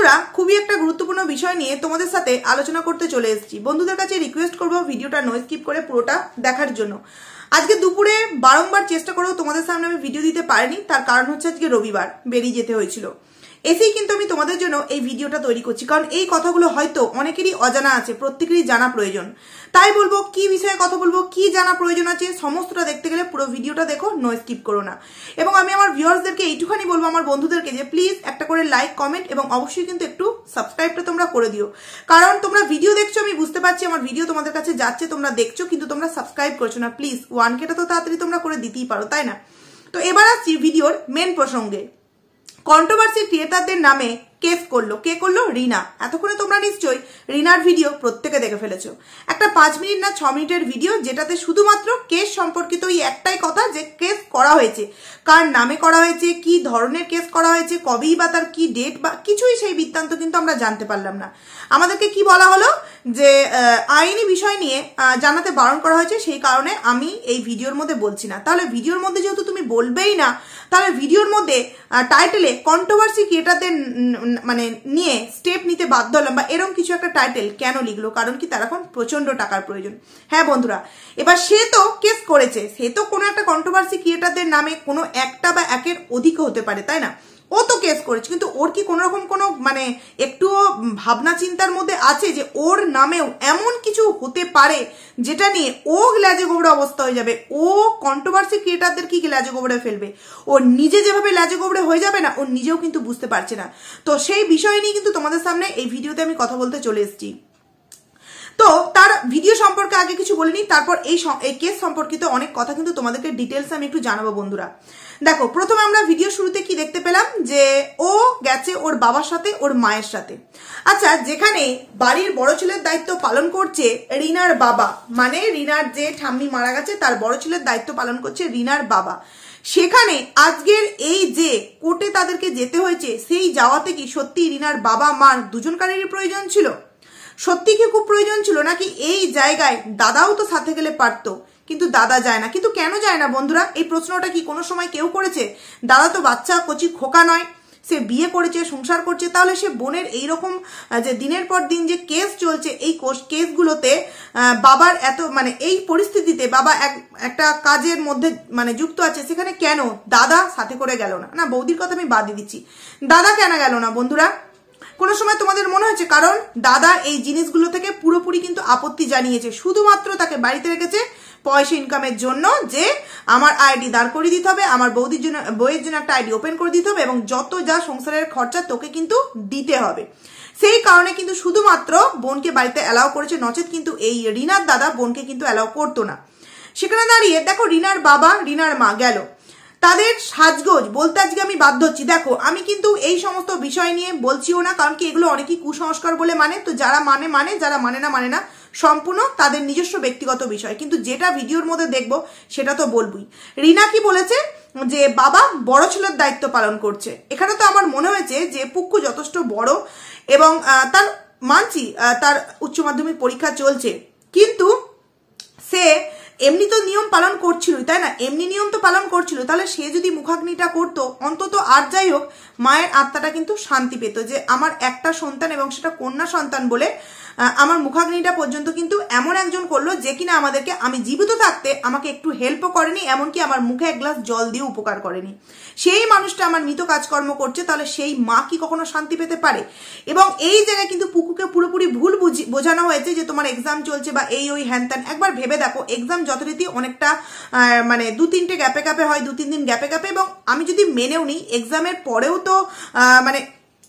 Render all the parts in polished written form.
বন্ধুরা খুবই একটা গুরুত্বপূর্ণ বিষয় নিয়ে তোমাদের সাথে আলোচনা করতে চলে এসেছি। বন্ধুদের কাছে রিকোয়েস্ট করব ভিডিওটা নো স্কিপ করে পুরোটা দেখার জন্য। আজকে দুপুরে বারংবার চেষ্টা করেও তোমাদের সামনে আমি ভিডিও দিতে পারিনি, তার কারণ হচ্ছে আজকে রবিবার বেরিয়ে যেতে হয়েছিল। এসেই কিন্তু আমি তোমাদের জন্য এই ভিডিওটা তৈরি করছি, কারণ এই কথাগুলো হয়তো অনেকেরই অজানা আছে, প্রত্যেকেরই জানা প্রয়োজন। তাই বলবো কি বিষয়ে কথা বলবো, কি জানা প্রয়োজন আছে, সমস্তটা দেখতে গেলে পুরো ভিডিওটা দেখো, নো স্কিপ করো না। এবং আমি আমার ভিউয়ার্সদেরকে এইটুখানি বলবো, আমার বন্ধুদেরকে, যে প্লিজ একটা করে লাইক, কমেন্ট এবং অবশ্যই কিন্তু একটু সাবস্ক্রাইবটা তোমরা করে দিও। কারণ তোমরা ভিডিও দেখছো, আমি বুঝতে পারছি আমার ভিডিও তোমাদের কাছে যাচ্ছে, তোমরা দেখছো, কিন্তু তোমরা সাবস্ক্রাইব করছো না। প্লিজ 1Kটা তো তাড়াতাড়ি তোমরা করে দিতেই পারো, তাই না? তো এবার আসছি ভিডিওর মেন প্রসঙ্গে। কন্ট্রোভার্সি ক্রিয়েটারদের নামে কেস করলো, কে করলো? রিনা। এতক্ষণে তোমরা নিশ্চয়ই রিনার ভিডিও প্রত্যেকে দেখে ফেলেছো। একটা 5 মিনিট না 6 মিনিটের ভিডিও, যেটাতে শুধুমাত্র কেস সম্পর্কিত এই একটাই কথা, যে কেস করা হয়েছে, কার নামে করা হয়েছে, কি ধরনের কেস করা হয়েছে, কবেই বা তার কি ডেট, বা কিছুই সেই বৃত্তান্ত কিন্তু আমরা জানতে পারলাম না। আমাদেরকে কি বলা হলো যে আইনি বিষয় নিয়ে জানাতে বারণ করা হয়েছে, সেই কারণে আমি এই ভিডিওর মধ্যে বলছি না। তাহলে ভিডিওর মধ্যে যেহেতু তুমি বলবেই না, তাহলে ভিডিওর মধ্যে টাইটেলে কন্ট্রোভার্সি ক্রিয়েটারদের মানে নিয়ে স্টেপ নিতে বাধ্য হলাম, বা এরকম কিছু একটা টাইটেল কেন লিখলো? কারণ কি, তার এখন প্রচন্ড টাকার প্রয়োজন। হ্যাঁ বন্ধুরা, এবার সে তো কেস করেছে, সে তো কোনো একটা কন্ট্রোভার্সি ক্রিয়েটারদের নামে কোনো একটা বা একের অধিকও হতে পারে, তাই না? ও তো কেস করেছে, কিন্তু ওর কি কোনো রকম কোনো মানে একটুও ভাবনা চিন্তার মধ্যে আছে যে ওর নামেও এমন কিছু হতে পারে যেটা নিয়ে ও ল্যাজে গোবরে অবস্থা হয়ে যাবে? ও কন্ট্রোভার্সি ক্রিয়েটারদের কি ল্যাজে গোবরে ফেলবে? ও নিজে যেভাবে ল্যাজে গোবরে হয়ে যাবে না, ও নিজেও কিন্তু বুঝতে পারছে না। তো সেই বিষয় নিয়ে কিন্তু তোমাদের সামনে এই ভিডিওতে আমি কথা বলতে চলে এসেছি। তো তার ভিডিও সম্পর্কে আগে কিছু বলিনি, তারপর এই কেস সম্পর্কিত অনেক কথা কিন্তু তোমাদেরকে ডিটেলস আমি একটু জানাবো। বন্ধুরা দেখো, প্রথমে আমরা ভিডিও শুরুতে কি দেখতে পেলাম, যে ও গেছে ওর বাবার সাথে, ওর মায়ের সাথে। আচ্ছা, যেখানে বাড়ির বড় ছেলের দায়িত্ব পালন করছে রিনার বাবা, মানে রিনার যে ঠাম্মি মারা গেছে তার বড় ছেলের দায়িত্ব পালন করছে রিনার বাবা, সেখানে আজকের এই যে কোর্টে তাদেরকে যেতে হয়েছে, সেই যাওয়াতে কি সত্যি রিনার বাবা মার দুজনকারেরই প্রয়োজন ছিল? সত্যি কি খুব প্রয়োজন ছিল, নাকি এই জায়গায় দাদাও তো সাথে গেলে পারতো? কিন্তু দাদা যায় না। কিন্তু কেন যায় না বন্ধুরা? এই প্রশ্নটা কি কোনো সময় কেউ করেছে? দাদা তো বাচ্চা কচি খোকা নয়, সে বিয়ে করেছে, সংসার করছে। তাহলে সে বোনের এইরকম যে দিনের পর দিন যে কেস চলছে, এই কেসগুলোতে বাবার এত মানে এই পরিস্থিতিতে বাবা একটা কাজের মধ্যে মানে যুক্ত আছে, সেখানে কেন দাদা সাথে করে গেল না? না, বৌদির কথা আমি বাদ দিচ্ছি, দাদা কেন গেল না বন্ধুরা? কোনো সময় তোমাদের মনে হয়েছে? কারণ দাদা এই জিনিসগুলো থেকে পুরোপুরি কিন্তু আপত্তি জানিয়েছে, শুধুমাত্র তাকে বাড়িতে রেখেছে পয়সা ইনকামের জন্য, যে আমার আইডি দাঁড় করিয়ে দিতে হবে, আমার বউয়ের জন্য একটা আইডি ওপেন করে দিতে হবে, এবং যত যা সংসারের খরচা তোকে কিন্তু দিতে হবে। সেই কারণে কিন্তু শুধুমাত্র বোনকে বাড়িতে অ্যালাউ করেছে, নচেত কিন্তু এই রিনার দাদা বোনকে কিন্তু অ্যালাউ করতো না। সেখানে দাঁড়িয়ে দেখো, রিনার বাবা রিনার মা গেল, তাদের সাজগোজ বলতে আজকে আমি বাধ্য হচ্ছি। দেখো, আমি কিন্তু এই সমস্ত বিষয় নিয়ে বলছিও না, কারণ কি এগুলো অনেকেই কুসংস্কার বলে মানে, তো যারা মানে, যারা মানে না, সম্পূর্ণ তাদের নিজস্ব ব্যক্তিগত বিষয়। কিন্তু যেটা ভিডিওর মধ্যে দেখবো সেটা তো বলবই। রিনা কি বলেছে, যে বাবা বড় ছেলের দায়িত্ব পালন করছে। এখানে তো আমার মনে হয়েছে যে পুক্কু যথেষ্ট বড়, এবং তার মানছি তার উচ্চ মাধ্যমিক পরীক্ষা চলছে, কিন্তু সে এমনি তো নিয়ম পালন করছিলই, তাই না? এমনি নিয়ম তো পালন করছিল। তাহলে সে যদি মুখাগ্নিটা করতো, অন্তত আর যাই হোক মায়ের আত্মাটা কিন্তু শান্তি পেত, যে আমার একটা সন্তান এবং সেটা কন্যা সন্তান বলে আমার মুখাগ্নিটা পর্যন্ত কিন্তু এমন একজন করলো, যে কিনা আমাদেরকে, আমি জীবিত থাকতে আমাকে একটু হেল্পও করেনি, এমনকি আমার মুখে এক গ্লাস জল দিয়ে উপকার করেনি। সেই মানুষটা আমার মৃত কাজকর্ম করছে, তাহলে সেই মা কি কখনো শান্তি পেতে পারে? এবং এই জায়গায় কিন্তু পুকুকে পুরোপুরি ভুল বোঝানো হয়েছে, যে তোমার এক্সাম চলছে বা এই ওই হ্যান ত্যান। একবার ভেবে দেখো, এক্সাম যথারীতি অনেকটা মানে 2-3টে গ্যাপে হয়, 2-3 দিন গ্যাপে, এবং আমি যদি মেনেও নিই এক্সামের পরেও তো মানে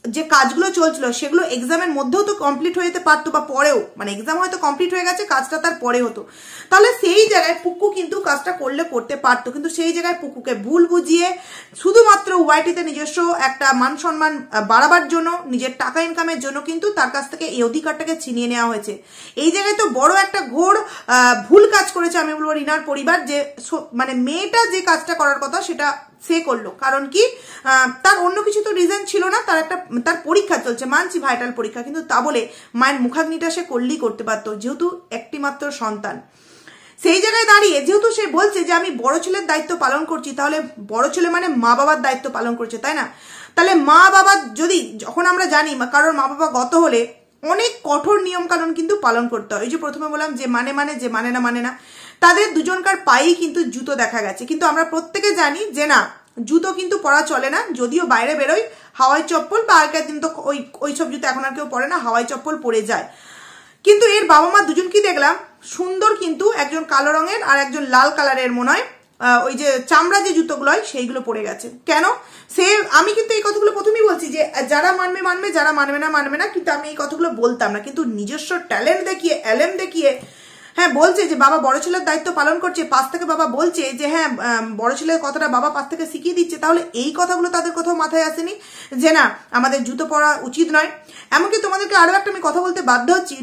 যে কাজগুলো চলছিল সেগুলো এক্সামের মধ্যেও তো কমপ্লিট হয়ে যেতে পারতো, বা পরেও, মানে এক্সাম হয়তো কমপ্লিট হয়ে গেছে, কাজটা তার পরে হতো। তাহলে সেই জায়গায় পুক্কু কিন্তু কাজটা করতে পারতো, কিন্তু সেই জায়গায় পুক্কুকে ভুল বুঝিয়ে শুধুমাত্র ওয়াইটিতে নিজস্ব একটা মান সম্মান বাড়াবার জন্য, নিজের টাকা ইনকামের জন্য কিন্তু তার কাছ থেকে এই অধিকারটাকে ছিনিয়ে নেওয়া হয়েছে। এই জায়গায় তো বড় একটা ঘোর ভুল কাজ করেছে আমি বলবো রিনার পরিবার, যে মানে মেয়েটা যে কাজটা করার কথা সেটা সে করলো। কারণ কি, তার অন্য কিছু তো রিজন ছিল না, তার পরীক্ষা চলছে, মানছি ভাইটাল পরীক্ষা, কিন্তু তা বলে মায়ের মুখাগ্নিটা সে করলেই করতে পারতো, যেহেতু একটি মাত্র সন্তান। সেই জায়গায় দাঁড়িয়ে যেহেতু সে বলছে যে আমি বড় ছেলের দায়িত্ব পালন করছি, তাহলে বড় ছেলে মানে মা বাবার দায়িত্ব পালন করছে, তাই না? তাহলে মা বাবা যদি, যখন আমরা জানি কারোর মা বাবা গত হলে অনেক কঠোর নিয়ম কানুন কিন্তু পালন করতে হয়। ওই যে প্রথমে বললাম যে মানে যে মানে না, তাদের দুজনকার পায়েই কিন্তু জুতো দেখা গেছে। কিন্তু আমরা প্রত্যেকে জানি যে না, জুতো কিন্তু পরা চলে না। যদিও বাইরে বেরোই হাওয়াই চপ্পল, বা আগের দিন তো ওইসব জুতো এখন আর কেউ পরে না, হাওয়াই চপ্পল পরে যায়। কিন্তু এর বাবা মা দুজন কি দেখলাম সুন্দর, কিন্তু একজন কালো রঙের আর একজন লাল কালারের মনে হয় ওই যে চামড়া যে জুতোগুলো হয় সেইগুলো পরে গেছে। কেন সে, আমি কিন্তু এই কথাগুলো প্রথমেই বলছি যে যারা মানবে, যারা মানবে না, কিন্তু আমি এই কথাগুলো বলতাম না। কিন্তু নিজস্ব ট্যালেন্ট দেখিয়ে, এলএম দেখিয়ে হ্যাঁ বলছে যে বাবা বড় ছেলের দায়িত্ব পালন করছে, পাশ থেকে বাবা বলছে যে হ্যাঁ বড় ছেলের কথাটা বাবা পাশ থেকে শিখিয়ে দিচ্ছে, তাহলে এই কথাগুলো তাদের কোথাও মাথায় আসেনি যে না আমাদের জুতো পরা উচিত নয়। এমনকি তোমাদেরকে আরো একটা আমি কথা বলতে বাধ্য হচ্ছি,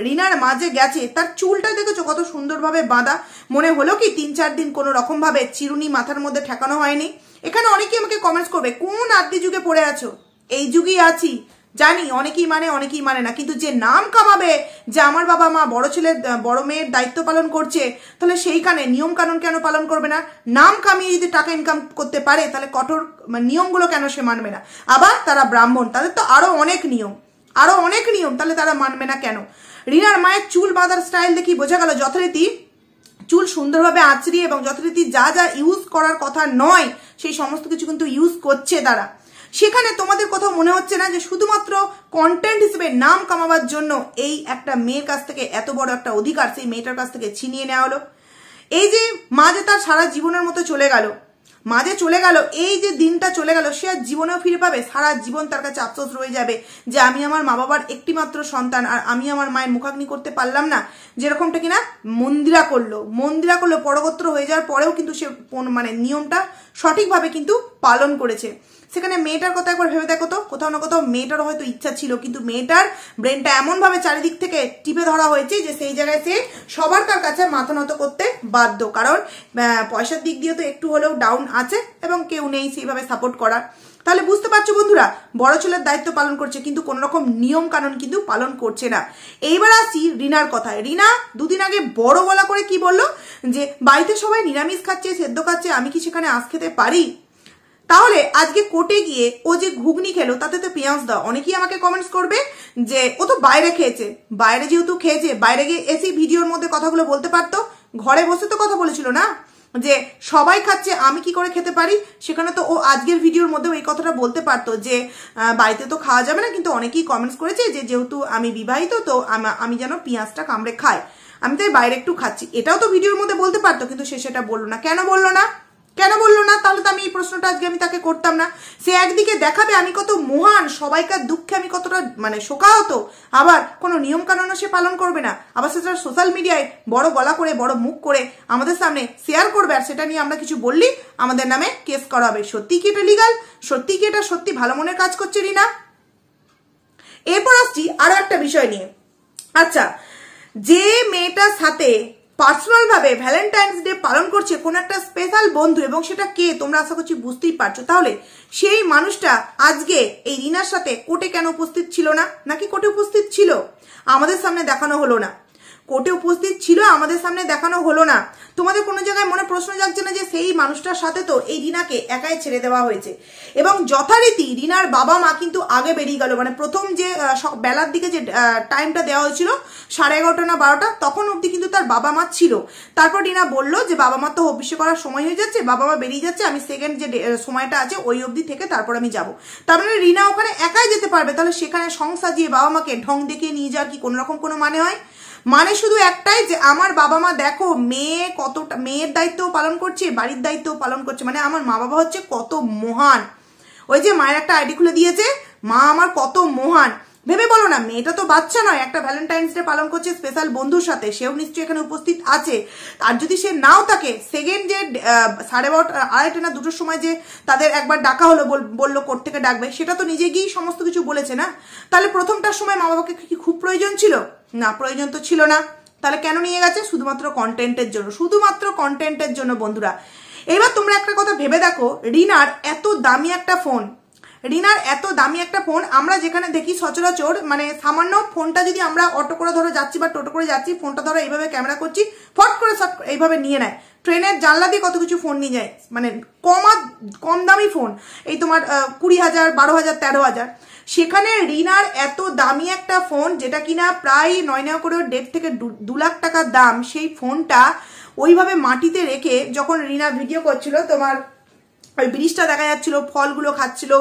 রিনার মা যে গেছে তার চুলটা দেখেছো কত সুন্দরভাবে বাঁধা। মনে হলো কি 3-4 দিন কোনো রকম ভাবে চিরুনি মাথার মধ্যে ঠেকানো হয়নি? এখানে অনেকেই আমাকে কমেন্টস করবে কোন আদি যুগে পড়ে আছো? এই যুগেই আছি, জানি অনেকেই মানে না, কিন্তু যে নাম কামাবে যে আমার বাবা মা বড় ছেলের বড় মেয়ের দায়িত্ব পালন করছে, তাহলে সেইখানে নিয়ম কানুন কেন পালন করবে না? নাম কামিয়ে যদি টাকা ইনকাম করতে পারে তাহলে কঠোর নিয়মগুলো কেন সে মানবে না? আবার তারা ব্রাহ্মণ, তাদের তো আরো অনেক নিয়ম, তাহলে তারা মানবে না কেন? রিনার মায়ের চুল বাঁধার স্টাইল দেখি বোঝা গেল যথারীতি চুল সুন্দরভাবে আঁচড়িয়ে এবং যথারীতি যা যা ইউজ করার কথা নয় সেই সমস্ত কিছু কিন্তু ইউজ করছে তারা। সেখানে তোমাদের কোথাও মনে হচ্ছে না যে শুধুমাত্র কন্টেন্ট হিসেবে নাম কামাবার জন্য এই একটা মেয়ের কাছ থেকে এত বড় একটা অধিকার সেই মেয়েটার কাছ থেকে ছিনিয়ে নেওয়া হলো? এই যে মা যে তার সারা জীবনের মতো চলে গেল, এই যে দিনটা চলে গেল, সে আর জীবনেও ফিরে পাবে? সারা জীবন তার কাছে আফসোস রয়ে যাবে যে আমি আমার মা বাবার একটি মাত্র সন্তান আর আমি আমার মায়ের মুখাগ্নি করতে পারলাম না। যেরকমটা কিনা মন্দিরা করলো পরগোত্র হয়ে যাওয়ার পরেও কিন্তু সে নিয়মটা সঠিকভাবে কিন্তু পালন করেছে। সেখানে মেয়েটার কথা একবার ভেবে দেখো তো, কোথাও না কোথাও মেয়েটারও হয়তো ইচ্ছা ছিল, কিন্তু মেয়েটার ব্রেনটা এমন ভাবে চারিদিক থেকে টিপে ধরা হয়েছে যে সেই জায়গায় সে সবার কাছে মাথা নত করতে বাধ্য। কারণ পয়সার দিক দিয়ে তো একটু হলেও ডাউন আছে এবং কেউ নেই সেইভাবে সাপোর্ট করার। তাহলে বুঝতে পারছো বন্ধুরা, বড় ছেলের দায়িত্ব পালন করছে কিন্তু কোন রকম নিয়ম কানুন কিন্তু পালন করছে না। এইবার আসি রিনার কথায়। রিনা দুদিন আগে বড় গলা করে কি বললো যে বাড়িতে সবাই নিরামিষ খাচ্ছে, সেদ্ধ খাচ্ছে, আমি কি সেখানে আঁশ খেতে পারি? তাহলে আজকে কোর্টে গিয়ে ও যে ঘুগনি খেলো তাতে তো পেঁয়াজ দাও। অনেকেই আমাকে কমেন্টস করবে যে ও তো বাইরে খেয়েছে, বাইরে যেহেতু খেয়েছে বাইরে গিয়ে এসে ভিডিওর মধ্যে কথাগুলো বলতে পারতো, ঘরে বসে তো কথা বলেছিল না যে সবাই খাচ্ছে আমি কি করে খেতে পারি। সেখানে তো ও আজকের ভিডিওর মধ্যে এই কথাটা বলতে পারতো যে বাড়িতে তো খাওয়া যাবে না, কিন্তু অনেকেই কমেন্টস করেছে যে যেহেতু আমি বিবাহিত তো আমি যেন পেঁয়াজটা কামড়ে খাই, আমি তাই বাইরে একটু খাচ্ছি, এটাও তো ভিডিওর মধ্যে বলতে পারতো, কিন্তু সে সেটা বললো না। কেন বললো না? তাহলে তো আমি এই প্রশ্নটা আজকে আমি তাকে করতাম না। সে একদিকে দেখাবে আমি কত মহান, সবাইকার দুঃখে আমি কতটা শোকাহত, আবার কোনো নিয়ম কানুনও সে পালন করবে না, আবার সেটা সোশ্যাল মিডিয়ায় বড় গলা করে বড় মুখ করে আমাদের সামনে শেয়ার করবে, আর সেটা নিয়ে আমরা কিছু বললি আমাদের নামে কেস করা হবে। সত্যি কি এটা লিগাল? সত্যি কি এটা সত্যি ভালো মনের কাজ করছে রিনা? এরপর আসছি আরো একটা বিষয় নিয়ে। আচ্ছা, যে মেয়েটার সাথে পার্সোনাল ভাবে ভ্যালেন্টাইন্স ডে পালন করছে কোন একটা স্পেশাল বন্ধু, এবং সেটা কে তোমরা আশা করছি বুঝতেই পারছো, তাহলে সেই মানুষটা আজকে এই রিনার সাথে কোর্টে কেন উপস্থিত ছিল না? নাকি কোর্টে উপস্থিত ছিল আমাদের সামনে দেখানো হলো না? কোর্টে উপস্থিত ছিল আমাদের সামনে দেখানো হলো না। তোমাদের কোনো জায়গায় মনে প্রশ্ন জাগছে না যে সেই মানুষটার সাথে তো এই রিনাকে একাই ছেড়ে দেওয়া হয়েছে, এবং যথারীতি রিনার বাবা মা কিন্তু আগে বেরিয়ে গেল। প্রথম যে বেলার দিকে যে টাইমটা দেওয়া হয়েছিল 11:30 না 12টা, তখন অবধি কিন্তু তার বাবা মা ছিল। তারপর রিনা বললো যে বাবা মা তো অফিসে করার সময় হয়ে যাচ্ছে, বাবা মা বেরিয়ে যাচ্ছে, আমি সেকেন্ড যে সময়টা আছে ওই অবধি থেকে তারপর আমি যাব। তার মানে রিনা ওখানে একাই যেতে পারবে, তাহলে সেখানে সংসার দিয়ে বাবা মাকে ঢং দেখিয়ে নিয়ে যাওয়ার কি কোন রকম কোনো মানে হয়? মানে শুধু একটাই যে আমার বাবা মা দেখো মেয়ে কতটা মেয়ের দায়িত্ব পালন করছে, বাড়ির দায়িত্ব পালন করছে, মানে আমার মা বাবা হচ্ছে কত মহান। ওই যে মায়ের একটা আইডি খুলে দিয়েছে, মা আমার কত মহান। ভেবে বলো না, মেয়েটা তো বাচ্চা নয়, একটা ভ্যালেন্টাইন্স ডে পালন করছে স্পেশাল বন্ধুর সাথে, সেও নিশ্চয়ই এখানে উপস্থিত আছে। আর যদি সে নাও থাকে, সেকেন্ড যে 12:30 2:30 না 2টোর সময় যে তাদের একবার ডাকা হলো, বললো কোর্ট থেকে ডাকবে, সেটা তো নিজে গিয়েই সমস্ত কিছু বলেছে না। তাহলে প্রথমটার সময় মা বাবাকে কি খুব প্রয়োজন ছিল? না, প্রয়োজন তো ছিল না। তাহলে কেন নিয়ে গেছে? শুধুমাত্র কন্টেন্টের জন্য বন্ধুরা। এবার তোমরা একটা কথা ভেবে দেখো, রিনার এত দামি একটা ফোন আমরা যেখানে দেখি সচরাচর, সামান্য ফোনটা যদি আমরা অটো করে ধরো যাচ্ছি বা টোটো করে যাচ্ছি, ফোনটা ধরো এইভাবে ক্যামেরা করছি, ফট করে এইভাবে নিয়ে নেয়, ট্রেনের জানলা দিয়ে কত কিছু ফোন নিয়ে যায়, মানে কম দামি ফোন, এই তোমার 20,000, 12,000, 13,000। সেখানে রিনার এত দামি একটা ফোন, যেটা কিনা প্রায় 9 করে 1.5 থেকে 2 লাখ টাকার দাম, সেই ফোনটা ওইভাবে মাটিতে রেখে যখন রিনা ভিডিও করছিল, তোমার ওই ব্রিজটা দেখা যাচ্ছিল, ফলগুলো খাচ্ছিল,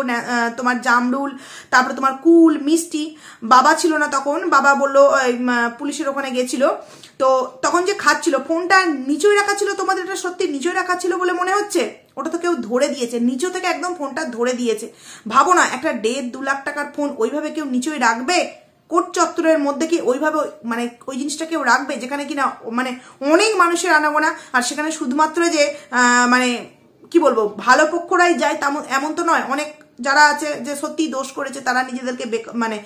তোমার জামরুল, তারপরে তোমার কুল, মিষ্টি। বাবা ছিল না তখন, বাবা বললো পুলিশের ওখানে গেছিল, তো তখন যে খাচ্ছিল, ফোনটা নিচেই রাখা ছিল। তোমাদের এটা সত্যি নিচেই রাখা ছিল বলে মনে হচ্ছে? ওটা তো কেউ ধরে দিয়েছে, নিচে থেকে একদম ফোনটা ধরে দিয়েছে। ভাবো না, একটা 1.5-2 লাখ টাকার ফোন ওইভাবে কেউ নিচেই রাখবে? কোট চত্বরের মধ্যে কি ওইভাবে মানে ওই জিনিসটা কেউ রাখবে, যেখানে কিনা মানে অনেক মানুষের আনাগোনা, আর সেখানে শুধুমাত্র যে মানে কি বলবো ভালো পক্ষরাই যায় এমন তো নয়। অনেক যারা আছে যে সত্যি দোষ করেছে, তারা নিজেদেরকে মানে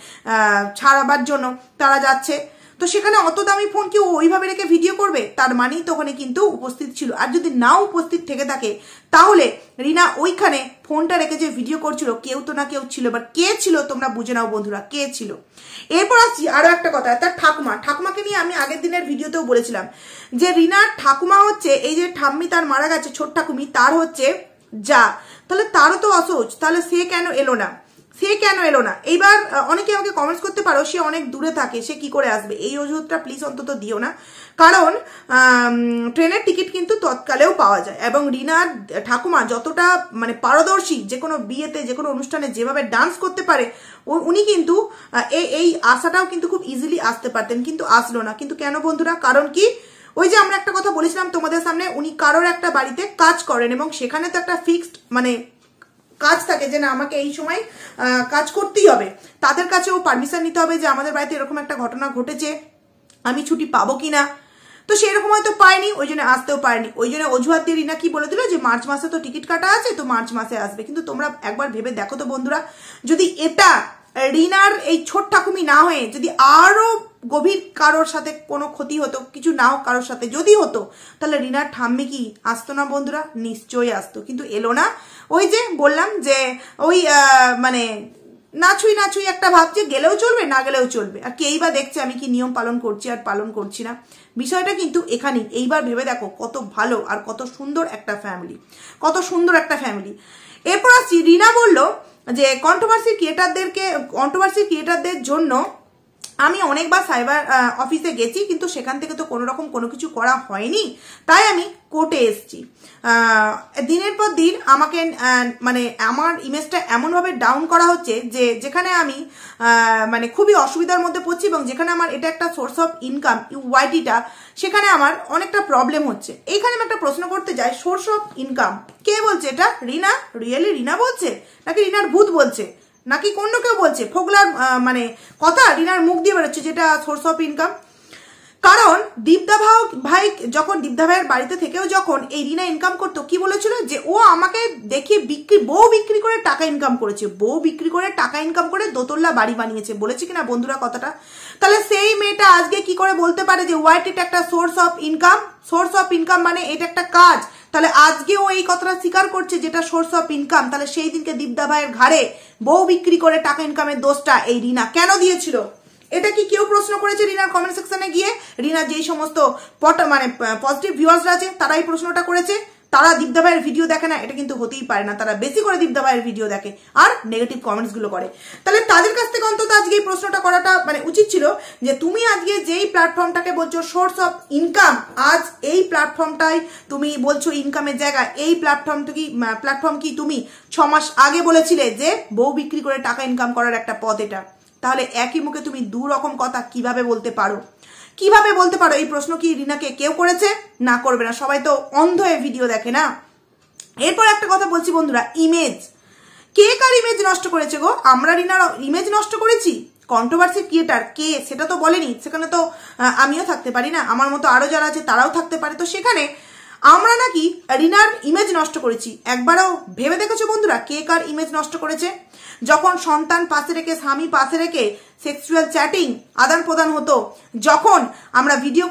ছাড়াবার জন্য তারা যাচ্ছে। তো সেখানে অত দামি ফোন কি ওইভাবে রেখে ভিডিও করবে? তার মানেই তো ওখানে কিন্তু উপস্থিত ছিল। আর যদি নাও উপস্থিত থেকে থাকে, তাহলে রিনা ওইখানে ফোনটা রেখে যে ভিডিও করছিল, কেউ তো না কেউ ছিল। বাট কে ছিল তোমরা বুঝে নাও বন্ধুরা, কে ছিল। এরপর আসছি আরো একটা কথা, তার ঠাকুমাকে নিয়ে আমি আগের দিনের ভিডিওতেও বলেছিলাম যে রিনার ঠাকুমা হচ্ছে এই যে ঠাম্মি তার মারা গেছে, ছোট ঠাকুমি, তার হচ্ছে যা। তাহলে তারও তো অসহজ, তাহলে সে কেন এলো না? এইবার অনেকে আমাকে কমেন্টস করতে পারো সে অনেক দূরে থাকে, সে কি করে আসবে। এই অজুহাতটা প্লিজ অন্তত দিও না, কারণ ট্রেনের টিকিট কিন্তু তৎকালেও পাওয়া যায়। এবং রিনার ঠাকুমা যতটা মানে পারদর্শী, যে কোনো বিয়েতে, যে কোনো অনুষ্ঠানে যেভাবে ডান্স করতে পারে, উনি কিন্তু এই আশাটাও কিন্তু খুব ইজিলি আসতে পারতেন, কিন্তু আসলো না। কিন্তু কেন বন্ধুরা? কারণ কি, ওই যে আমরা একটা কথা বলেছিলাম তোমাদের সামনে, উনি কারোর একটা বাড়িতে কাজ করেন এবং সেখানে তো একটা ফিক্সড মানে কাজ থাকে যে না আমাকে এই সময় কাজ করতেই হবে। তাদের কাছেও পারমিশন নিতে হবে যে আমাদের বাড়িতে এরকম একটা ঘটনা ঘটেছে, আমি ছুটি পাবো কিনা। তো সেরকম হয়তো পায়নি, ওই জন্য আসতেও পারেনি। ওই জন্য অজুহাত দিয়ে রিনা কি বলে দিল যে মার্চ মাসে তো টিকিট কাটা আছে, তো মার্চ মাসে আসবে। কিন্তু তোমরা একবার ভেবে দেখো তো বন্ধুরা, যদি এটা রিনার এই ছোট ঠাকুমি না হয়ে যদি আরো গভীর কারোর সাথে কোনো ক্ষতি হতো, কিছু না হোক কারোর সাথে যদি হতো, তাহলে রিনার ঠাম্মি কি আসতো না বন্ধুরা? নিশ্চয়ই আসতো, কিন্তু এলো না। ওই যে বললাম যে ওই মানে নাচুই একটা ভাবছে, গেলেও চলবে না গেলেও চলবে, আর কেই বা দেখছে আমি কি নিয়ম পালন করছি আর পালন করছি না। বিষয়টা কিন্তু এখানেই। এইবার ভেবে দেখো কত ভালো আর কত সুন্দর একটা ফ্যামিলি, এরপর আসছি, রিনা বলল যে কন্ট্রোভার্সি ক্রিয়েটারদের জন্য আমি অনেকবার সাইবার অফিসে গেছি, কিন্তু সেখান থেকে তো কোনো রকম কোনো কিছু করা হয়নি, তাই আমি কোর্টে এসেছি। দিনের পর দিন আমাকে মানে আমার ইমেজটা এমনভাবে ডাউন করা হচ্ছে যে যেখানে আমি মানে খুবই অসুবিধার মধ্যে পড়ছি, এবং যেখানে আমার এটা একটা সোর্স অফ ইনকাম ওয়াইটিটা, সেখানে আমার অনেকটা প্রবলেম হচ্ছে। এইখানে আমি একটা প্রশ্ন করতে যাই, সোর্স অফ ইনকাম কে বলছে? এটা রিনা? রিয়েলি রিনা বলছে, নাকি রিনার ভূত বলছে, নাকি অন্য কেউ বলছে? ফোগলার মানে কথা রিনার মুখ দিয়ে বেরোচ্ছে যেটা সোর্স অফ ইনকাম। কারণ দীপদা ভাই যখন দীপদা ভাইয়ের বাড়িতে থেকেও যখন এই রিনা ইনকাম করতো, কি বলেছিল যে ও আমাকে দেখে বউ বিক্রি করে টাকা ইনকাম করেছে, বউ বিক্রি করে টাকা ইনকাম করে দোতলা বাড়ি বানিয়েছে, বলেছে কিনা বন্ধুরা কথাটা? তাহলে সেই মেয়েটা আজকে কি করে বলতে পারে যে ওয়াইটিটা একটা সোর্স অফ ইনকাম মানে এটা একটা কাজ? তাহলে আজকেও এই কথাটা স্বীকার করছে যেটা সোর্স অফ ইনকাম। তাহলে সেই দিনকে দীপদা ভাইয়ের ঘাড়ে বউ বিক্রি করে টাকা ইনকামের দোষটা এই রিনা কেন দিয়েছিল? এটা কি কেউ প্রশ্ন করেছে রিনার কমেন্ট সেকশনে গিয়ে? রিনার যেই সমস্ত মানে পজিটিভ ভিউয়ার্সরা আছে তারা এই প্রশ্নটা করেছে। তারা দীপদা ভাইয়ের ভিডিও দেখে না, এটা কিন্তু হতেই পারে না। তারা বেশি করে দীপদা ভাইয়ের ভিডিও দেখে আর নেগেটিভ কমেন্টস গুলো করে। তাহলে তাদের কাছ থেকে অন্তত আজকে এই প্রশ্নটা করাটা মানে উচিত ছিল যে তুমি আজকে যেই প্ল্যাটফর্মটাকে বলছো সোর্স অফ ইনকাম, আজ এই প্ল্যাটফর্মটাই তুমি বলছো ইনকামের জায়গা, এই প্ল্যাটফর্ম কি তুমি 6 মাস আগে বলেছিলে যে বউ বিক্রি করে টাকা ইনকাম করার একটা পথ এটা? তাহলে একই মুখে তুমি দু রকম কথা কিভাবে বলতে পারো? এই প্রশ্ন কি রিনাকে কেউ করেছে? না, করবে না, সবাই তো অন্ধ হয়ে ভিডিও দেখে না। এরপর একটা কথা বলছি বন্ধুরা, ইমেজ, কে কার ইমেজ নষ্ট করেছে গো? আমরা রিনার ইমেজ নষ্ট করেছি? কন্ট্রোভার্সি ক্রিয়েটার কে সেটা তো বলেনি, সেখানে তো আমিও থাকতে পারি না, আমার মতো আরো যারা আছে তারাও থাকতে পারে। তো সেখানে আমরা নাকি রিনার ইমেজ নষ্ট করেছি? একবারও ভেবে দেখেছো বন্ধুরা কে কার ইমেজ নষ্ট করেছে? যখন সন্তান পাশে রেখে, স্বামী পাশে রেখে সেক্সুয়াল চ্যাটিং আদান প্রদান হতো, যখন আমরা ভিডিও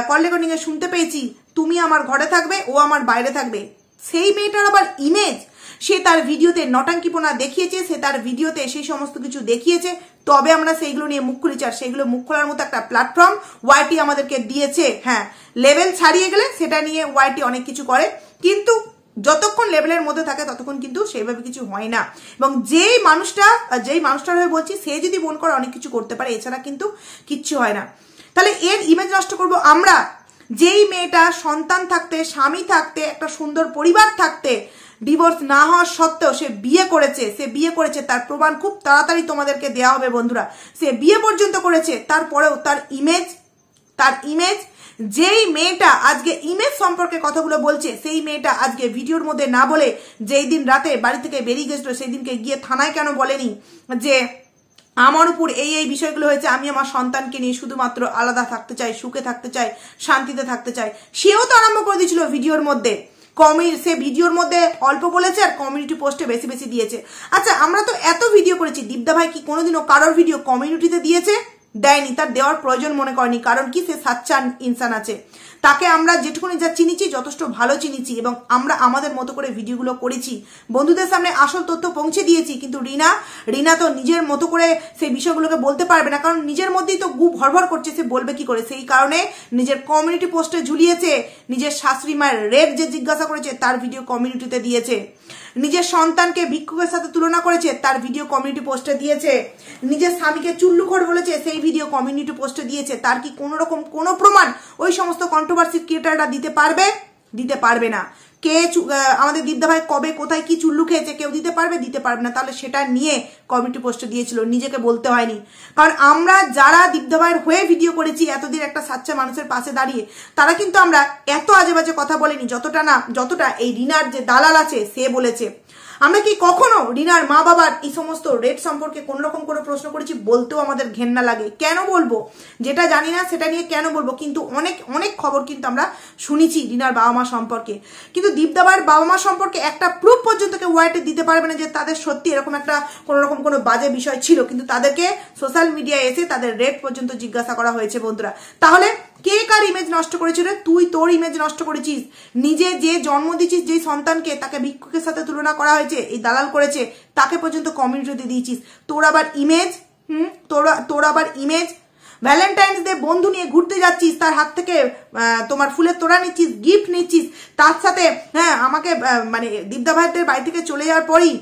কল রেকর্ডিং এ শুনতে পেয়েছি তুমি আমার ঘরে থাকবে, ও আমার বাইরে থাকবে, সেই মেয়েটার আবার ইমেজ, সে তার ভিডিওতে নটাঙ্কিপনা দেখিয়েছে, সে তার ভিডিওতে সেই সমস্ত কিছু দেখিয়েছে, তবে আমরা সেইগুলো নিয়ে মুখ খুলেছি, আর সেইগুলো মুখ খোলার মতো একটা প্ল্যাটফর্ম ওয়াইটি আমাদেরকে দিয়েছে। হ্যাঁ, লেভেল ছাড়িয়ে গেলে সেটা নিয়ে ওয়াইটি অনেক কিছু করে, কিন্তু যতক্ষণ লেভেলের মধ্যে থাকে ততক্ষণ কিন্তু সেইভাবে কিছু হয় না। এবং যেই মানুষটার হয়ে বলছি, সে যদি মন করে অনেক কিছু করতে পারে, এছাড়া কিন্তু কিচ্ছু হয় না। তাহলে এর ইমেজ নষ্ট করব আমরা, যেই মেয়েটা সন্তান থাকতে, স্বামী থাকতে, একটা সুন্দর পরিবার থাকতে, ডিভোর্স না হওয়ার সত্ত্বেও সে বিয়ে করেছে, তার প্রমাণ খুব তাড়াতাড়ি তোমাদেরকে দেওয়া হবে বন্ধুরা। সে বিয়ে পর্যন্ত করেছে, তারপরেও তার ইমেজ, যেই মেয়েটা আজকে ইমেজ সম্পর্কে কথাগুলো বলছে, সেই মেয়েটা আজকে ভিডিওর মধ্যে না বলে যেই দিন রাতে বাড়ি থেকে বেরিয়ে গেছিল, সেই দিনকে গিয়ে থানায় কেন বলেনি যে আমার উপর এই বিষয়গুলো হয়েছে, আমি আমার সন্তানকে নিয়ে শুধুমাত্র আলাদা থাকতে চাই, সুখে থাকতে চাই, শান্তিতে থাকতে চাই। সেও তো আরম্ভ করে দিয়েছিল ভিডিওর মধ্যে। সে ভিডিওর মধ্যে অল্প বলেছে আর কমিউনিটি পোস্টে বেশি বেশি দিয়েছে। আচ্ছা, আমরা তো এত ভিডিও করেছি, দীপদা ভাই কি কোনোদিনও কারোর ভিডিও কমিউনিটিতে দিয়েছে? দেয়নি, তার দেওয়ার প্রয়োজন মনে করেনি। কারণ কি, সে সাচ্চা ইনসান আছে। তাকে আমরা যেটুকুনি যা চিনিছি যথেষ্ট ভালো চিনিছি, এবং আমরা আমাদের মতো করে ভিডিওগুলো করেছি, বন্ধুদের সামনে আসল তথ্য পৌঁছে দিয়েছি। কিন্তু রিনা তো নিজের মতো করে সেই বিষয়গুলোকে বলতে পারবে না, কারণ নিজের মধ্যেই তো গু ভরভর করছে, সে বলবে কি করে? সেই কারণে নিজের কমিউনিটি পোস্টে ঝুলিয়েছে। নিজের শাশুড়ি মায়ের রেপ যে জিজ্ঞাসা করেছে, তার ভিডিও কমিউনিটিতে দিয়েছে। নিজের সন্তানকে ভিক্ষুকের সাথে তুলনা করেছে, তার ভিডিও কমিউনিটি পোস্টে দিয়েছে। নিজের স্বামীকে চুল্লুখোর বলেছে, সেই ভিডিও কমিউনিটি পোস্টে দিয়েছে। তার কি কোনো রকম কোনো প্রমাণ ওই সমস্ত কন্ট্রোভার্সি ক্রিয়েটাররা দিতে পারবে না। কে আমাদের দীপদা ভাই কবে কোথায় কি চুল্লু খেয়েছে কেউ দিতে পারবে না। তাহলে সেটা নিয়ে কমিউনিটি পোস্টে দিয়েছিল, নিজেকে বলতে হয়নি। কারণ আমরা যারা দীপদা ভাইয়ের হয়ে ভিডিও করেছি এতদিন একটা সাচ্চা মানুষের পাশে দাঁড়িয়ে, তারা কিন্তু আমরা এত আজে বাজে কথা বলিনি যতটা এই রিনার যে দালাল আছে সে বলেছে। আমরা কি কখনো রিনার মা বাবার এই সমস্ত রেট সম্পর্কে কোন রকম কোনো প্রশ্ন করেছি? বলতেও আমাদের ঘেন্না লাগে। কেন বলবো? যেটা জানি না সেটা নিয়ে কেন বলবো? কিন্তু অনেক খবর কিন্তু আমরা শুনেছি রিনার বাবা মা সম্পর্কে। কিন্তু দীপদাবার বাবা মা সম্পর্কে একটা প্রুফ পর্যন্ত কেউ ওয়াইটে দিতে পারবে না যে তাদের সত্যি এরকম একটা কোনো রকম কোনো বাজে বিষয় ছিল। কিন্তু তাদেরকে সোশ্যাল মিডিয়ায় এসে তাদের রেট পর্যন্ত জিজ্ঞাসা করা হয়েছে বন্ধুরা। তাহলে কে কার ইমেজ নষ্ট করেছিল? তুই তোর ইমেজ নষ্ট করেছিস। নিজে যে জন্ম দিয়েছিস যে সন্তানকে, তাকে ভিক্ষুকের সাথে তুলনা করা হয়েছে, এই দালাল করেছে, তাকে পর্যন্ত কমিউনিটিতে দিয়েছিস। তোর আবার ইমেজ ভ্যালেন্টাইন্স ডে বন্ধু নিয়ে ঘুরতে যাচ্ছিস, তার হাত থেকে তোমার ফুলের তোড়া নিচ্ছিস, গিফট নিচ্ছিস, তার সাথে আমাকে মানে দীপদা ভাইদের বাড়ি থেকে চলে যাওয়ার পরই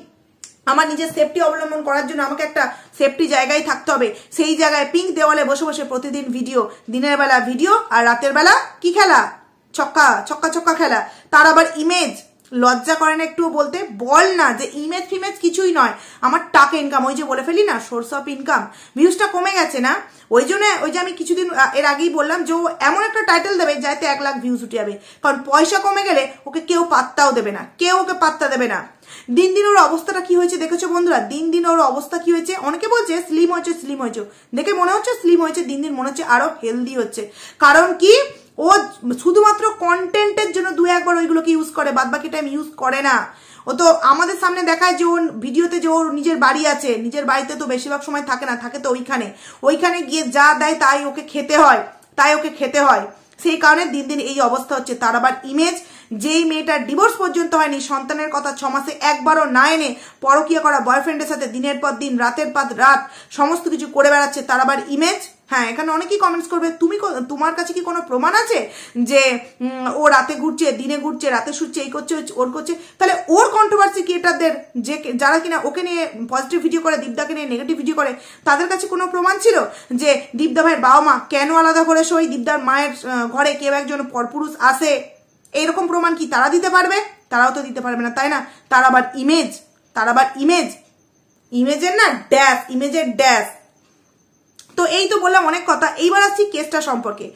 আমার নিজের সেফটি অবলম্বন করার জন্য আমাকে একটা সেফটি জায়গায় থাকতে হবে। সেই জায়গায় পিঙ্ক দেওয়ালে বসে বসে প্রতিদিন ভিডিও, দিনের বেলা ভিডিও আর রাতের বেলা কি খেলা? ছক্কা খেলা। তার আবার ইমেজ। লজ্জা করে না একটু বলতে? বল না যে ইমেজ ফিমেজ কিছুই নয়, আমার টাকা ইনকাম। ওই যে বলে ফেলি না, সোর্স অফ ইনকাম। ভিউজটা কমে গেছে না, ওই যে আমি কিছুদিন এর আগেই বললাম যে ও এমন একটা টাইটেল দেবে যাতে 1 লাখ ভিউজ উঠে যাবে। কারণ পয়সা কমে গেলে ওকে কেউ পাত্তাও দেবে না, কেউ ওকে পাত্তা দেবে না। দিন দিন ওর অবস্থাটা কি হয়েছে দেখেছো বন্ধুরা? দিন ওর অবস্থা কি হয়েছে? অনেকে বলছে স্লিম হয়েছে, দেখে মনে হচ্ছে স্লিম হয়েছে, দিন দিন মনে হচ্ছে আরো হেলদি হচ্ছে। কারণ কি, ও শুধুমাত্র কন্টেন্টের জন্য 2-1 বার ওইগুলোকে ইউজ করে, বাদ বাকি টাইম ইউজ করে না। ও তো আমাদের সামনে দেখায় যে ওর ভিডিওতে যে ওর নিজের বাড়ি আছে, নিজের বাড়িতে তো বেশিরভাগ সময় থাকে না, থাকে তো ওইখানে গিয়ে যা দেয় তাই ওকে খেতে হয়। সেই কারণে দিন দিন এই অবস্থা হচ্ছে। তার আবার ইমেজ, যেই মেয়েটার ডিভোর্স পর্যন্ত হয়নি, সন্তানের কথা 6 মাসে একবারও না এনে পরকীয়া করা বয়ফ্রেন্ডের সাথে দিনের পর দিন, রাতের পর রাত সমস্ত কিছু করে বেড়াচ্ছে, তার আবার ইমেজ। হ্যাঁ, এখানে অনেকেই কমেন্টস করবে, তোমার কাছে কি কোনো প্রমাণ আছে যে ও রাতে ঘুরছে, দিনে ঘুরছে, রাতে শুচ্ছে, এই করছে ওর করছে? তাহলে ওর কন্ট্রোভার্সি ক্রিয়েটারদের যে যারা কিনা ওকে নিয়ে পজিটিভ ভিডিও করে, দীপদাকে নিয়ে নেগেটিভ ভিডিও করে, তাদের কাছে কোনো প্রমাণ ছিল যে দীপদা ভাইয়ের বাবা মা কেন আলাদা করে শোয়, দীপদার মায়ের ঘরে কেউ একজন পরপুরুষ আসে, এইরকম প্রমাণ কি তারা দিতে পারবে? তারাও তো দিতে পারবে না, তাই না? তার আবার ইমেজের না ড্যাশ, ইমেজের ড্যাশ। তো এই তো বললাম অনেক কথা। এইবার আসছি কেসটা সম্পর্কে।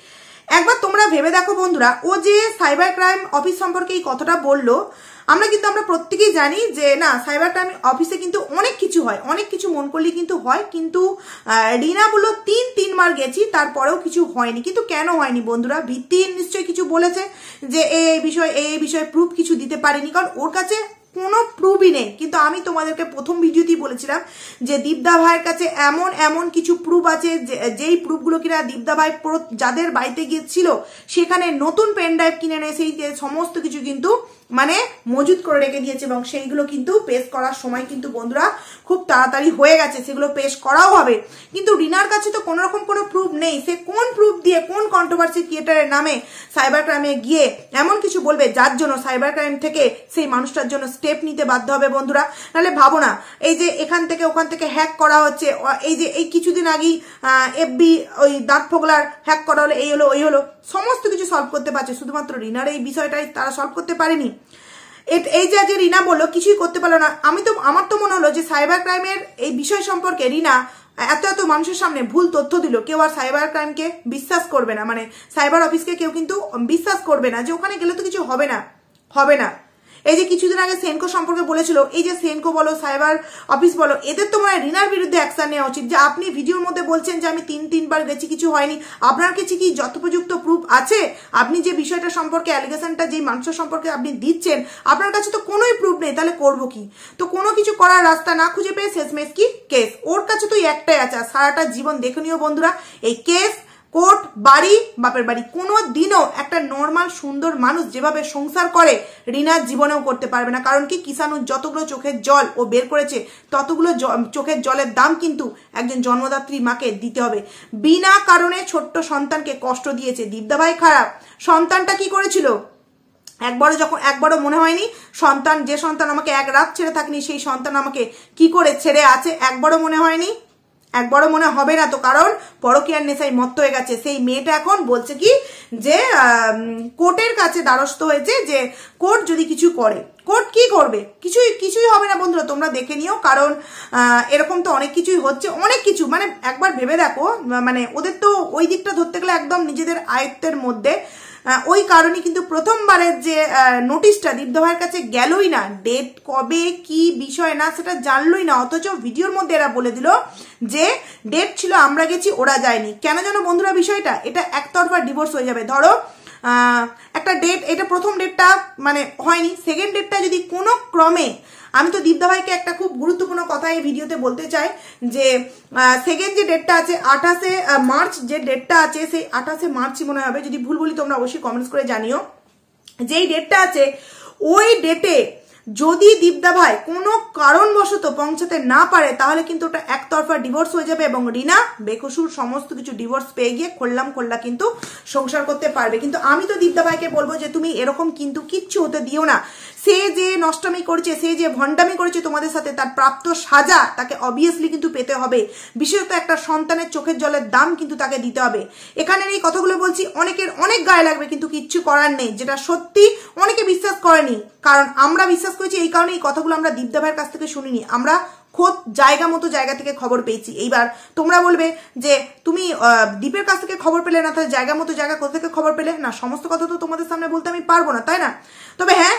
একবার তোমরা ভেবে দেখো বন্ধুরা, ও যে সাইবার ক্রাইম অফিস সম্পর্কে এই কথাটা বললো, আমরা প্রত্যেকেই জানি যে না, সাইবার ক্রাইম অফিসে কিন্তু অনেক কিছু হয়, অনেক কিছু মন করলে কিন্তু হয়। কিন্তু রিনা বললো 3 বার গেছি, তারপরেও কিছু হয়নি। কিন্তু কেন হয়নি বন্ধুরা? ভিত্তিহীন নিশ্চয়ই কিছু বলেছে যে এই বিষয়ে প্রুফ কিছু দিতে পারেনি, কারণ ওর কাছে কোনো প্রুফই নেই। কিন্তু আমি তোমাদেরকে প্রথম ভিডিওতেই বলেছিলাম যে দীপদা ভাইয়ের কাছে এমন কিছু প্রুফ আছে, যেই প্রুফগুলো কিনা দীপদা ভাই যাদের বাড়িতে গিয়েছিল সেখানে নতুন পেন ড্রাইভ কিনে এনে সেই সমস্ত কিছু কিন্তু মানে মজুত করে রেখে দিয়েছে এবং সেইগুলো কিন্তু পেশ করার সময় কিন্তু বন্ধুরা খুব তাড়াতাড়ি হয়ে গেছে, সেগুলো পেশ করাও হবে। কিন্তু রিনার কাছে তো কোনো রকম কোনো প্রুফ নেই, সে কোন প্রুফ দিয়ে কোন কন্ট্রোভার্সি ক্রিয়েটারের নামে সাইবার ক্রাইমে গিয়ে এমন কিছু বলবে যার জন্য সাইবার ক্রাইম থেকে সেই মানুষটার জন্য স্টেপ নিতে বাধ্য হবে বন্ধুরা। নাহলে ভাবো না, এই যে এখান থেকে ওখান থেকে হ্যাক করা হচ্ছে, এই যে এই কিছুদিন আগেই এফবি ওই দাঁত ফোগলার হ্যাক করা হলো, এই হলো ওই হলো, সমস্ত কিছু সলভ করতে পারছে, শুধুমাত্র রিনার এই বিষয়টাই তারা সলভ করতে পারেনি। এই যে রিনা বললো কিছুই করতে পারলো না, আমার তো মনে হলো যে সাইবার ক্রাইমের এই বিষয় সম্পর্কে রিনা এত মানুষের সামনে ভুল তথ্য দিল, কেউ আর সাইবার ক্রাইমকে বিশ্বাস করবে না, মানে সাইবার অফিসকে কেউ কিন্তু বিশ্বাস করবে না যে ওখানে গেলে তো কিছু হবে না। এই যে কিছুদিন আগে সেনকো সম্পর্কে বলেছিল, এই যে সেনকো বলো সাইবার অফিস বলো, এদের তো মনে হয় রিনার বিরুদ্ধে অ্যাকশন নেওয়া উচিত। যে আপনি ভিডিওর মধ্যে বলছেন যে আমি তিনবার গেছি কিছু হয়নি, আপনার কাছে কি যথোপযুক্ত প্রুফ আছে? আপনি যে বিষয়টা সম্পর্কে অ্যালিগেশনটা যে মানুষের সম্পর্কে আপনি দিচ্ছেন আপনার কাছে তো কোনোই প্রুফ নেই, তাহলে করবো কি? তো কোনো কিছু করার রাস্তা না খুঁজে পেয়ে শেষমেশ কি কেস, ওর কাছে তো একটাই আছে, সারাটা জীবন দেখে নিও বন্ধুরা, এই কেস, কোর্ট, বাড়ি, বাপের বাড়ি। কোনো দিনও একটা নর্মাল সুন্দর মানুষ যেভাবে সংসার করে রিনার জীবনেও করতে পারবে না। কারণ কি, কিষাণুর যতগুলো চোখের জল ও বের করেছে ততগুলো চোখের জলের দাম কিন্তু একজন জন্মদাত্রী মাকে দিতে হবে। বিনা কারণে ছোট্ট সন্তানকে কষ্ট দিয়েছে দীপদা ভাই, খারাপ। সন্তানটা কি করেছিল? একবারও মনে হয়নি যে সন্তান আমাকে এক রাত ছেড়ে থাকেনি সেই সন্তান আমাকে কি করে ছেড়ে আছে, একবারও মনে হয়নি, একবারও মনে হবে না। তো কারণ পরকীয়ার নেশায় মত্ত হয়ে গেছে। সেই মেয়েটা এখন বলছে কি যে কোর্টের কাছে দ্বারস্থ হয়েছে, যে কোর্ট যদি কিছু করে, কোর্ট কি করবে? কিছুই হবে না বন্ধুরা, তোমরা দেখে নিও। কারণ এরকম তো অনেক কিছুই হচ্ছে, অনেক কিছু, মানে একবার ভেবে দেখো, মানে ওদের তো ওই দিকটা ধরতে গেলে একদম নিজেদের আয়ত্তের মধ্যে। ওই কারণে কিন্তু প্রথমবারের যে নোটিশটা দীপদা ভাইয়ের কাছে গেলই না, ডেট কবে কি বিষয় না সেটা জানলই না, অথচ ভিডিওর মধ্যে এরা বলে দিল যে ডেট ছিল আমরা গেছি ওরা যায়নি। কেন জানো বন্ধুরা বিষয়টা? এটা একতরফা ডিভোর্স হয়ে যাবে। ধরো একটা ডেট, এটা প্রথম ডেটটা মানে হয়নি, সেকেন্ড ডেটটা যদি কোনো ক্রমে, আমি তো দীপদা ভাইকে একটা খুব গুরুত্বপূর্ণ কথা এই ভিডিওতে বলতে চাই, যে সেকেন্ড যে ডেটটা আছে 28শে মার্চ, যে ডেটটা আছে সেই 28শে মার্চই মনে হবে, যদি ভুল বলি তোমরা অবশ্যই কমেন্টস করে জানিও। যেই ডেটটা আছে ওই ডেটে যদি দীপদা ভাই কোনো কারণবশত পৌঁছাতে না পারে তাহলে কিন্তু ওটা একতরফা ডিভোর্স হয়ে যাবে এবং রিনা বেকসুর সমস্ত কিছু ডিভোর্স পেয়ে গিয়ে খোল্লা কিন্তু সংসার করতে পারবে। কিন্তু আমি তো দীপদা ভাইকে বলবো যে তুমি এরকম কিন্তু কিচ্ছু হতে দিও না। সে যে নষ্টামি করেছে, সে যে ভণ্ডামি করেছে তোমাদের সাথে, তার প্রাপ্ত সাজা তাকে অবভিয়াসলি কিন্তু পেতে হবে। বিশেষত একটা সন্তানের চোখের জলের দাম কিন্তু তাকে দিতে হবে। এখানের এই কথাগুলো বলছি, অনেকের অনেক গায়ে লাগবে, কিন্তু কিচ্ছু করার নেই। যেটা সত্যি অনেকে বিশ্বাস করেনি, কারণ আমরা বিশ্বাস করেছি এই কারণে এই কথাগুলো আমরা দীপদা ভাইয়ের কাছ থেকে শুনিনি, আমরা খোদ জায়গা থেকে খবর পেয়েছি। এইবার তোমরা বলবে যে তুমি দীপের কাছ থেকে খবর পেলে না, তাহলে জায়গা কোথা থেকে খবর পেলে না? সমস্ত কথা তো তোমাদের সামনে বলতে আমি পারবো না, তাই না? তবে হ্যাঁ,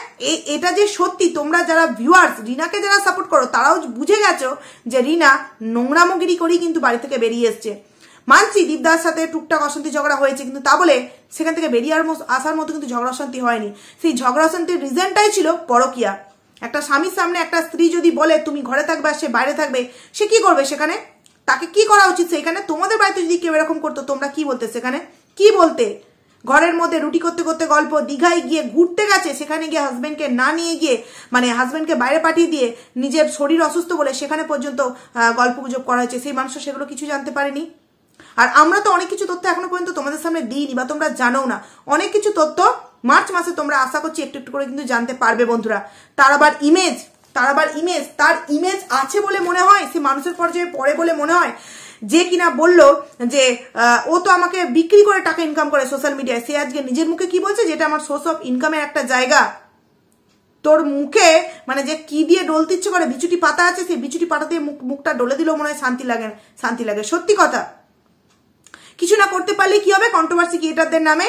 এটা যে সত্যি, তোমরা যারা ভিউয়ার্স রিনাকে যারা সাপোর্ট করো তারাও বুঝে গেছো যে রিনা নোংরামগিরি করেই কিন্তু বাড়ি থেকে বেরিয়ে এসছে। মানছি দীপদার সাথে টুকটাক অশান্তি ঝগড়া হয়েছে, কিন্তু তা বলে সেখান থেকে বেরিয়ে আসার মতো কিন্তু ঝগড়া অশান্তি হয়নি। সেই ঝগড়া অশান্তির রিজনটাই ছিল পরকীয়া। একটা স্বামীর সামনে একটা স্ত্রী যদি বলে তুমি ঘরে থাকবে আর সে বাইরে থাকবে, সে কি করবে? সেখানে তাকে কি করা উচিত? সেখানে তোমাদের বাড়িতে যদি কেউ এরকম করতো তোমরা কি বলতে? সেখানে কি বলতে? ঘরের মধ্যে রুটি করতে করতে গল্প, দীঘায় গিয়ে ঘুরতে গেছে, সেখানে গিয়ে হাজবেন্ডকে না নিয়ে গিয়ে, মানে হাজবেন্ডকে বাইরে পাঠিয়ে দিয়ে নিজের শরীর অসুস্থ বলে সেখানে পর্যন্ত গল্প গুজব করা হয়েছে। সেই মানুষ সেগুলো কিছু জানতে পারেনি। আর আমরা তো অনেক কিছু তথ্য এখনো পর্যন্ত তোমাদের সামনে দিইনি, বা তোমরা জানো না। অনেক কিছু তথ্য মার্চ মাসে তোমরা আশা করছি একটু একটু করে কিন্তু জানতে পারবে বন্ধুরা। তার ইমেজ আছে বলে মনে হয়, সে মানুষের পর্যায়ে পড়ে বলে মনে হয়। যে কিনা বললো যে ও তো আমাকে বিক্রি করে টাকা ইনকাম করে সোশ্যাল মিডিয়ায়, সে আজকে নিজের মুখে কি বলছে, যেটা আমার সোর্স অফ ইনকামের একটা জায়গা। তোর মুখে মানে যে কি দিয়ে ডলতে ইচ্ছে করে, বিচুটি পাতা আছে, সেই বিচুটি পাতা দিয়ে মুখটা ডলে দিলেও মনে হয় শান্তি লাগে। সত্যি কথা। কিছু না করতে পারলে কি হবে? কন্ট্রোভার্সি ক্রিয়েটারদের নামে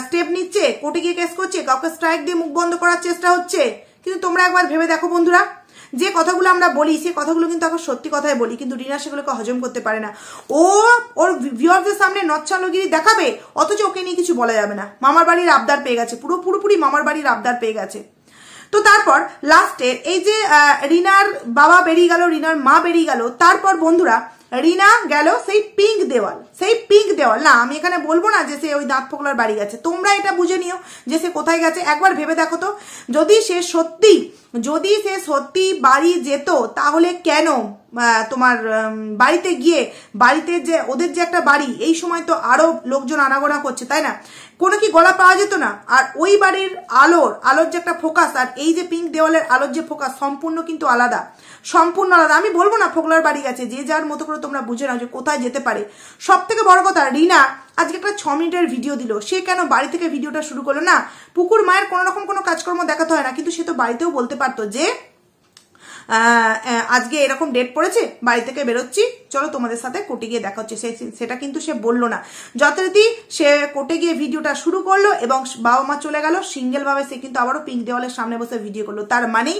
স্টেপ নিচ্ছে, কোর্টে গিয়ে কেস করছে, কাউকে স্ট্রাইক দিয়ে মুখ বন্ধ করার চেষ্টা হচ্ছে। কিন্তু তোমরা একবার ভেবে দেখো বন্ধুরা, যে কথাগুলো আমরা বলি সে কথাগুলো কিন্তু এখন সত্যি কথাই বলি, কিন্তু রিনা সেগুলোকে হজম করতে পারে না। ওর ভিউয়ারদের সামনে নচ্ছালগিরি দেখাবে, অথচ ওকে নিয়ে কিছু বলা যাবে না। মামার বাড়ির আবদার পেয়ে গেছে, পুরোপুরি মামার বাড়ির আবদার পেয়ে গেছে। তো তারপর লাস্টে এই যে রিনার বাবা বেরিয়ে গেল, রিনার মা বেরিয়ে গেল, তারপর বন্ধুরা রিনা গেল সেই পিঙ্ক দেওয়াল না, আমি এখানে বলবো না যে সে ওই দাঁত ফোকলার বাড়ি গেছে, তোমরা এটা বুঝে নিও যে সে কোথায় গেছে। একবার ভেবে দেখো তো, যদি সে সত্যি বাড়ি যেত তাহলে কেন তোমার বাড়িতে গিয়ে, বাড়িতে যে ওদের যে একটা বাড়ি, এই সময় তো আরো লোকজন আনাগোনা করছে, তাই না? কোনো কি গলা পাওয়া যেত না? আর ওই বাড়ির আলোর যে একটা ফোকাস আর এই যে পিঙ্ক দেওয়ালের আলোর যে ফোকাস সম্পূর্ণ কিন্তু আলাদা, সম্পূর্ণ আলাদা। আমি বলবো না ফোকলার বাড়ি গেছে, যে যার মতো করে তোমরা বুঝে নাও যে কোথায় যেতে পারে। সব থেকে বড় কথা, রিনা আজকে একটা 6 মিনিটের ভিডিও দিল, সে কেন বাড়ি থেকে ভিডিওটা শুরু করলো না? পুকুর মায়ের কোনো রকম কোনো কাজকর্ম দেখাতে হয় না, কিন্তু সে তো বাড়িতেও বলতে পারতো যে আজকে এরকম ডেট পড়েছে, বাড়ি থেকে বেরোচ্ছি, চলো তোমাদের সাথে কোর্টে গিয়ে দেখা হচ্ছে। সেটা কিন্তু সে বললো না। যথারীতি সে কোর্টে গিয়ে ভিডিওটা শুরু করলো এবং বাবা মা চলে গেল, সিঙ্গেল ভাবে সে কিন্তু আবারও পিঙ্ক দেওয়ালের সামনে বসে ভিডিও করলো। তার মানেই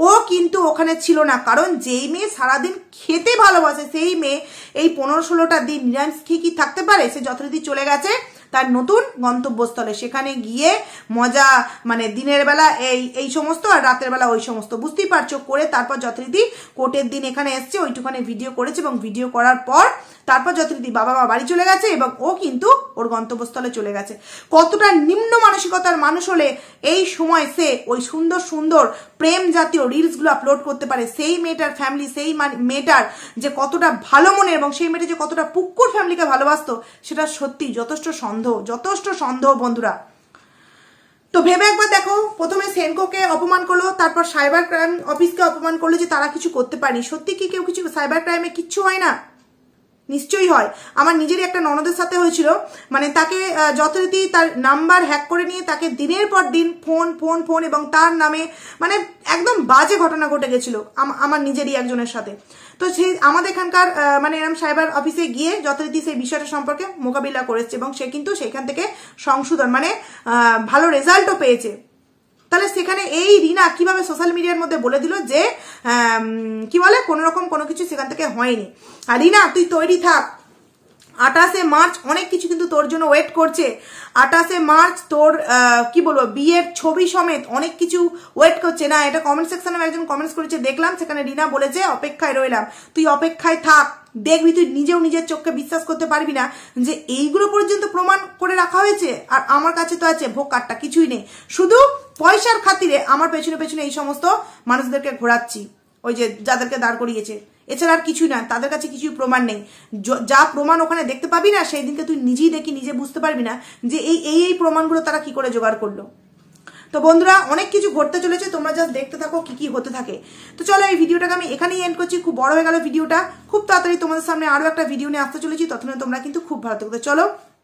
ও কিন্তু ওখানে ছিল না, কারণ যেই মেয়ে সারাদিন খেতে ভালোবাসে সেই মেয়ে এই 15-16টা দিন নিরামিষ খেয়ে কি থাকতে পারে? সে যথারীতি চলে গেছে তার নতুন গন্তব্যস্থলে, সেখানে গিয়ে মজা, মানে দিনের বেলা এই সমস্ত আর রাতের বেলা ওই সমস্ত, বুঝতেই পারছো, করে তারপর যথারীতি কোর্টের দিন এখানে এসছে, ওইটুখানে ভিডিও করেছে এবং ভিডিও করার পর তারপর যথারীতি বাবা মা বাড়ি চলে গেছে এবং ও কিন্তু ওর গন্তব্যস্থলে চলে গেছে। কতটা নিম্ন মানসিকতার মানুষ হলে এই সময় সে ওই সুন্দর সুন্দর প্রেম জাতীয় রিলসগুলো আপলোড করতে পারে? সেই মেয়েটার ফ্যামিলি, সেই মেয়েটার যে কতটা ভালো মনে এবং সেই মেয়েটা যে কতটা পুকুর ফ্যামিলিকে ভালোবাসতো, সেটা সত্যি যথেষ্ট সন্দেহ বন্ধুরা। তো ভেবে একবার দেখো, প্রথমে সেনকোকে অপমান করলো, তারপর সাইবার ক্রাইম অফিসকে অপমান করলো যে তারা কিছু করতে পারেনি। সত্যি কি কেউ কিছু, সাইবার ক্রাইমে কিচ্ছু হয় না? নিশ্চয়ই হয়। আমার নিজেরই একটা ননদের সাথে হয়েছিল, মানে তাকে যথারীতি তার নাম্বার হ্যাক করে নিয়ে তাকে দিনের পর দিন ফোন এবং তার নামে মানে একদম বাজে ঘটনা ঘটে গেছিল আমার নিজেরই একজনের সাথে। তো সেই আমাদের এখানকার মানে এরকম সাইবার অফিসে গিয়ে যথারীতি সেই বিষয়টা সম্পর্কে মোকাবিলা করেছে এবং সে কিন্তু সেখান থেকে সংশোধন, মানে ভালো রেজাল্টও পেয়েছে। তাহলে সেখানে এই রিনা কিভাবে সোশ্যাল মিডিয়ার মধ্যে বলে দিল যে কি বলে কোনো রকম কোনো কিছু সেখান থেকে হয়নি। আর রিনা তুই তৈরি থাক, 28শে মার্চ অনেক কিছু কিন্তু তোর জন্য ওয়েট করছে। 28শে মার্চ তোর কি বলবো বিয়ের ছবি সমেত অনেক কিছু ওয়েট করছে। না, এটা কমেন্ট সেকশনে একজন কমেন্টস করেছে দেখলাম, সেখানে রিনা বলেছে অপেক্ষায় রইলাম। তুই অপেক্ষায় থাক, দেখবি তুই নিজেও নিজের চোখকে বিশ্বাস করতে পারবি না যে এইগুলো পর্যন্ত প্রমাণ করে রাখা হয়েছে। আর আমার কাছে তো আছে ভোগ কার্ডটা, কিছুই নেই, শুধু পয়সার খাতিরে আমার পেছনে পেছনে এই সমস্ত মানুষদেরকে ঘোরাচ্ছি, ওই যে যাদেরকে দাঁড় করিয়েছে, এছাড়া আর কিছুই না, তাদের কাছে কিছুই প্রমাণ নেই। যা প্রমাণ ওখানে দেখতে পাবি না, সেই দিনকে তুই নিজেই দেখি নিজে বুঝতে পারবি না যে এই প্রমাণগুলো তারা কি করে জোগাড় করলো। তো বন্ধুরা অনেক কিছু ঘটতে চলেছে, তোমরা জাস্ট দেখতে থাকো কি কি হতে থাকে। তো চলো এই ভিডিওটাকে আমি এখানেই এন্ড করছি, খুব বড় হয়ে গেল ভিডিওটা। খুব তাড়াতাড়ি তোমাদের সামনে আরো একটা ভিডিও নিয়ে আসতে চলেছি, ততক্ষণে তোমরা কিন্তু খুব ভালো থাকো। চলো।